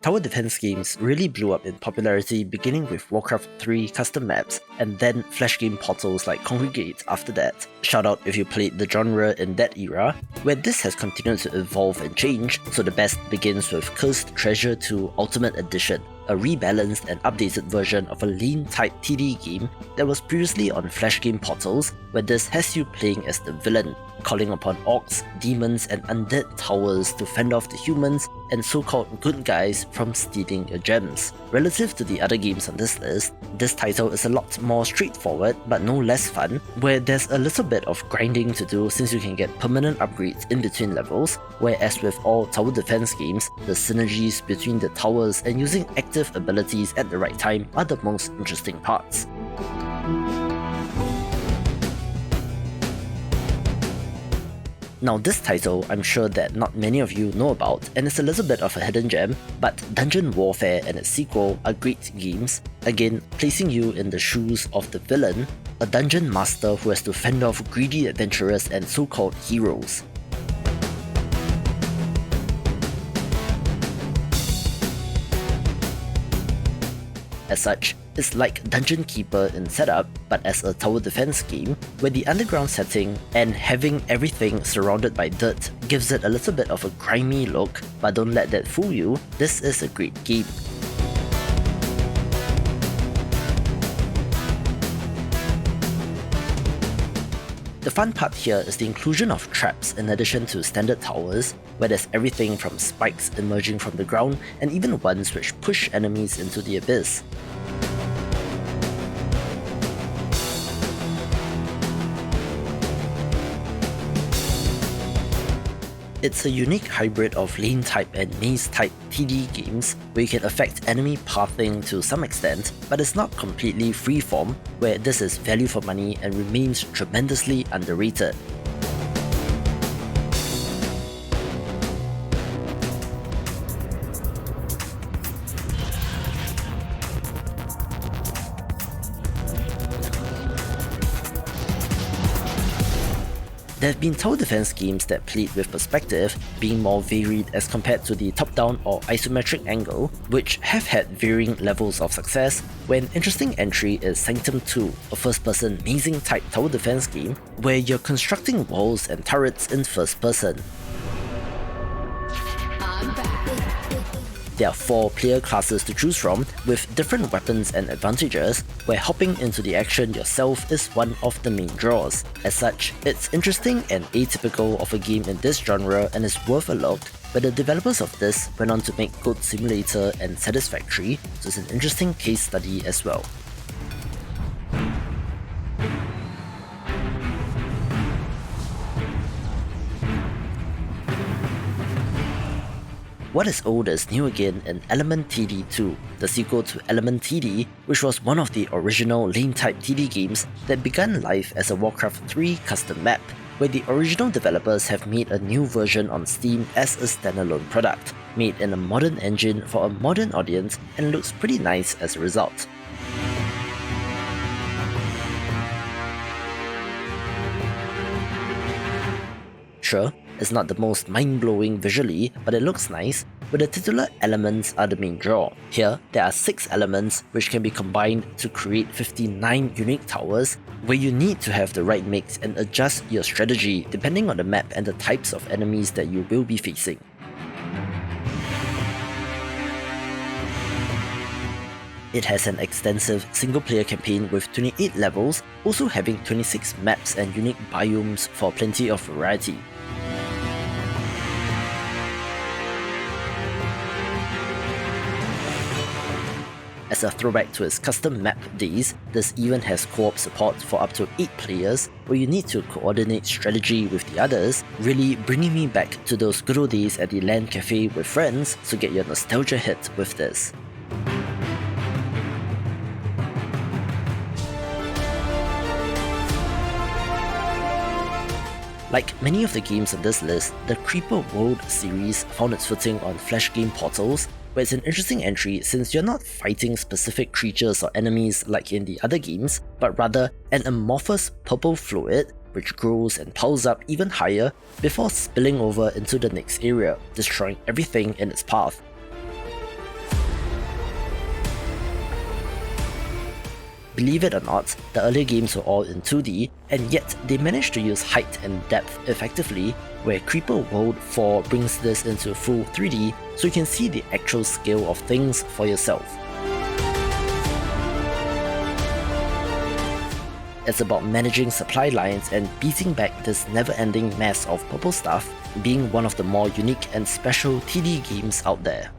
Tower defense games really blew up in popularity beginning with Warcraft 3 custom maps and then flash game portals like Congregate after that. Shout out if you played the genre in that era, where this has continued to evolve and change, so the best begins with Cursed Treasure 2 Ultimate Edition, a rebalanced and updated version of a lane-type TD game that was previously on flash game portals, where this has you playing as the villain, calling upon orcs, demons, and undead towers to fend off the humans and so-called good guys from stealing your gems. Relative to the other games on this list, this title is a lot more straightforward but no less fun, where there's a little bit of grinding to do since you can get permanent upgrades in between levels, whereas with all tower defense games, the synergies between the towers and using active abilities at the right time are the most interesting parts. Now this title I'm sure that not many of you know about, and it's a little bit of a hidden gem, but Dungeon Warfare and its sequel are great games, again placing you in the shoes of the villain, a dungeon master who has to fend off greedy adventurers and so-called heroes. As such, it's like Dungeon Keeper in setup, but as a tower defense game, where the underground setting and having everything surrounded by dirt gives it a little bit of a grimy look, but don't let that fool you, this is a great game. The fun part here is the inclusion of traps in addition to standard towers, where there's everything from spikes emerging from the ground and even ones which push enemies into the abyss. It's a unique hybrid of lane-type and maze-type TD games where you can affect enemy pathing to some extent, but it's not completely freeform, where this is value for money and remains tremendously underrated. There have been tower defense games that played with perspective, being more varied as compared to the top-down or isometric angle, which have had varying levels of success, where an interesting entry is Sanctum 2, a first-person mazing-type tower defense game, where you're constructing walls and turrets in first person. There are 4 player classes to choose from, with different weapons and advantages, where hopping into the action yourself is one of the main draws. As such, it's interesting and atypical of a game in this genre and is worth a look, but the developers of this went on to make Goat Simulator and Satisfactory, so it's an interesting case study as well. What is old is new again in Element TD 2, the sequel to Element TD, which was one of the original lane-type TD games that began life as a Warcraft 3 custom map, where the original developers have made a new version on Steam as a standalone product, made in a modern engine for a modern audience and looks pretty nice as a result. Sure, it's not the most mind-blowing visually, but it looks nice, but the titular elements are the main draw. Here, there are 6 elements which can be combined to create 59 unique towers, where you need to have the right mix and adjust your strategy depending on the map and the types of enemies that you will be facing. It has an extensive single-player campaign with 28 levels, also having 26 maps and unique biomes for plenty of variety. As a throwback to its custom map days, this even has co-op support for up to 8 players, where you need to coordinate strategy with the others, really bringing me back to those good old days at the LAN cafe with friends, so get your nostalgia hit with this. Like many of the games on this list, the Creeper World series found its footing on flash game portals, where it's an interesting entry since you're not fighting specific creatures or enemies like in the other games, but rather an amorphous purple fluid which grows and piles up even higher before spilling over into the next area, destroying everything in its path. believe it or not, the earlier games were all in 2D, and yet they managed to use height and depth effectively, where Creeper World 4 brings this into full 3D so you can see the actual scale of things for yourself. It's about managing supply lines and beating back this never-ending mess of purple stuff, being one of the more unique and special TD games out there.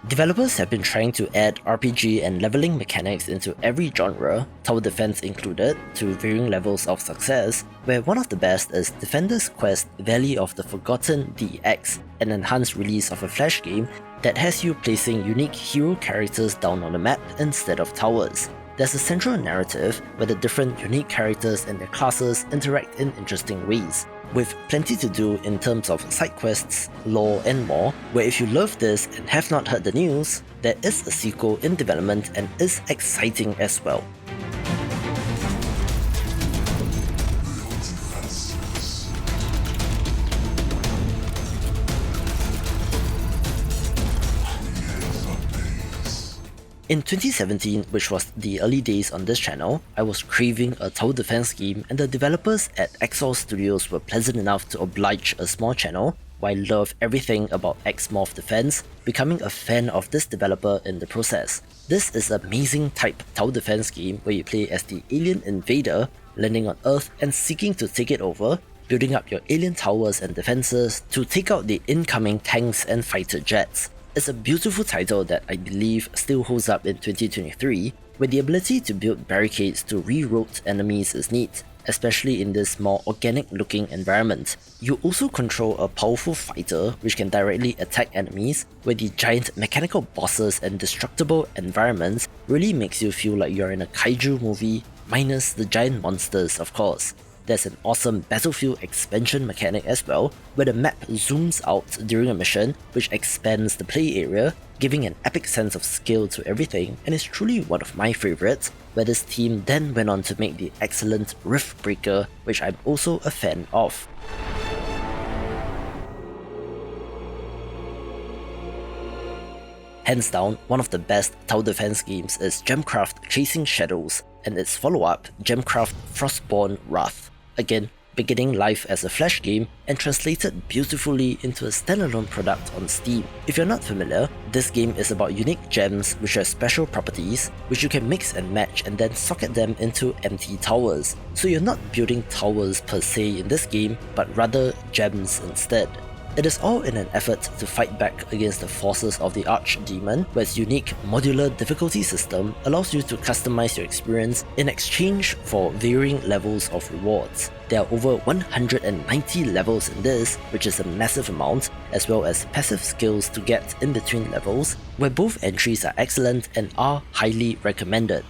Developers have been trying to add RPG and leveling mechanics into every genre, tower defense included, to varying levels of success, where one of the best is Defender's Quest Valley of the Forgotten DX, an enhanced release of a Flash game that has you placing unique hero characters down on the map instead of towers. There's a central narrative where the different unique characters and their classes interact in interesting ways, with plenty to do in terms of side quests, lore and more, where if you love this and have not heard the news, there is a sequel in development and is exciting as well. In 2017, which was the early days on this channel, I was craving a tower defense game, and the developers at X-Morph Studios were pleasant enough to oblige a small channel, while I love everything about X-Morph Defense, becoming a fan of this developer in the process. This is an amazing type tower defense game where you play as the alien invader, landing on Earth and seeking to take it over, building up your alien towers and defenses to take out the incoming tanks and fighter jets. It's a beautiful title that I believe still holds up in 2023, where the ability to build barricades to re-route enemies is neat, especially in this more organic looking environment. You also control a powerful fighter which can directly attack enemies, where the giant mechanical bosses and destructible environments really makes you feel like you're in a kaiju movie, minus the giant monsters of course. There's an awesome Battlefield expansion mechanic as well, where the map zooms out during a mission, which expands the play area, giving an epic sense of scale to everything, and is truly one of my favourites, where this team then went on to make the excellent Riftbreaker, which I'm also a fan of. Hands down, one of the best tower defense games is Gemcraft Chasing Shadows, and its follow-up, Gemcraft Frostborn Wrath. Again, beginning life as a Flash game and translated beautifully into a standalone product on Steam. If you're not familiar, this game is about unique gems which have special properties which you can mix and match and then socket them into empty towers. So you're not building towers per se in this game, but rather gems instead. It is all in an effort to fight back against the forces of the Archdemon, where its unique modular difficulty system allows you to customize your experience in exchange for varying levels of rewards. There are over 190 levels in this, which is a massive amount, as well as passive skills to get in between levels, where both entries are excellent and are highly recommended.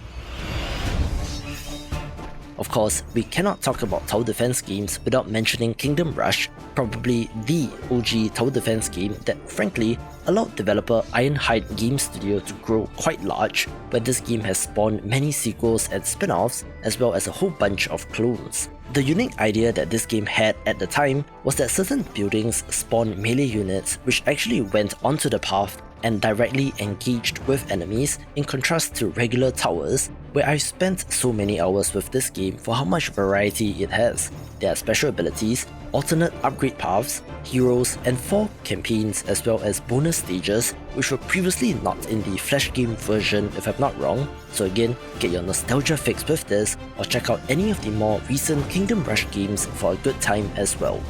Of course, we cannot talk about tower defense games without mentioning Kingdom Rush, probably the OG tower defense game that frankly allowed developer Ironhide Game Studio to grow quite large, where this game has spawned many sequels and spin-offs, as well as a whole bunch of clones. The unique idea that this game had at the time was that certain buildings spawned melee units which actually went onto the path and directly engaged with enemies, in contrast to regular towers, where I've spent so many hours with this game for how much variety it has. There are special abilities, alternate upgrade paths, heroes, and 4 campaigns as well as bonus stages, which were previously not in the Flash game version if I'm not wrong. So again, get your nostalgia fix with this, or check out any of the more recent Kingdom Rush games for a good time as well.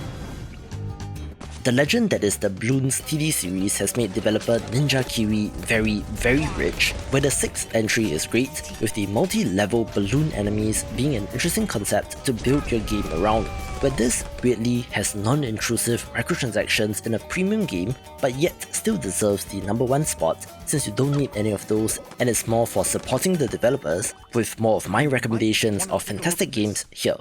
The legend that is the Bloons TD series has made developer Ninja Kiwi very rich, where the 6th entry is great, with the multi-level balloon enemies being an interesting concept to build your game around, where this weirdly has non-intrusive microtransactions in a premium game, but yet still deserves the #1 spot since you don't need any of those, and it's more for supporting the developers, with more of my recommendations of fantastic games here.